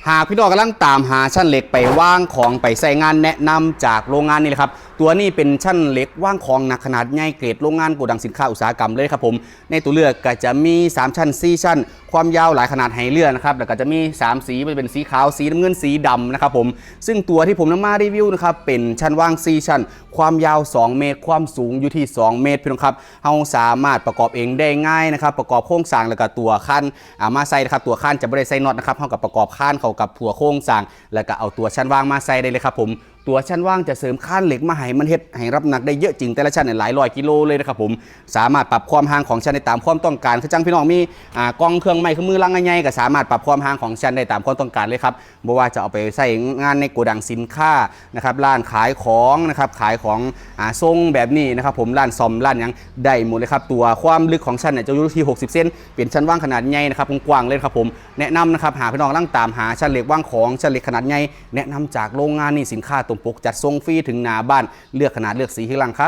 หากพี่น้องกำลังตามหาชั้นเหล็กไปว่างของไปใส่งานแนะนำจากโรงงานนี่แหละครับตัวนี้เป็นชั้นเหล็กว่างของหนักขนาดใหญ่เกรดโรงงานโกดังสินค้าอุตสาหกรรมเลยครับผมในตัวเลือกก็จะมี3ชั้น4ชั้นความยาวหลายขนาดให้เลือกนะครับแล้วก็จะมี3สีเป็นสีขาวสีน้ำเงินสีดำนะครับผมซึ่งตัวที่ผมนำมารีวิวนะครับเป็นชั้นว่าง4ชั้นความยาว2เมตรความสูงอยู่ที่2เมตรพี่น้องครับเราสามารถประกอบเองได้ง่ายนะครับประกอบโครงสร้างแล้วก็ตัวขั้นมาใส่นะครับตัวขั้นจะไม่ได้ใส่น็อตนะครับเท่ากับประกอบขั้นเข้ากับตัวโครงสร้างแล้วก็เอาตัวชั้นว่างมาใส่ได้เลยครับผมตัวชั้นว่างจะเสริมขั้นเหล็กมาให้มันเฮ็ดให้รับหนักได้เยอะจริงแต่ละชั้นหลายร้อยกิโลเลยนะครับผมสามารถปรับความห่างของชั้นได้ตามความต้องการคือจังพี่น้องมีกล้องเครื่องไม้เครื่องมือลังใหญ่ๆก็สามารถปรับความห่างของชั้นได้ตามความต้องการเลยครับบ่ว่าจะเอาไปใส่งานในโกดังสินค้านะครับร้านขายของนะครับขายของทรงแบบนี้นะครับผมร้านซ่อมร้านยังได้หมดเลยครับตัวความลึกของชั้นเนี่ยจะอยู่ที่60เซนเป็นชั้นว่างขนาดใหญ่นะครับกว้างเลยครับผมแนะนำนะครับหาพี่น้องลังตามหาชั้นเหล็กว่างของชั้นเหล็กขนาดใหญ่แนะนำจากโรงงานนี่สินค้าตรงปกจัดส่งฟรีถึงหน้าบ้านเลือกขนาดเลือกสีที่ลังครับ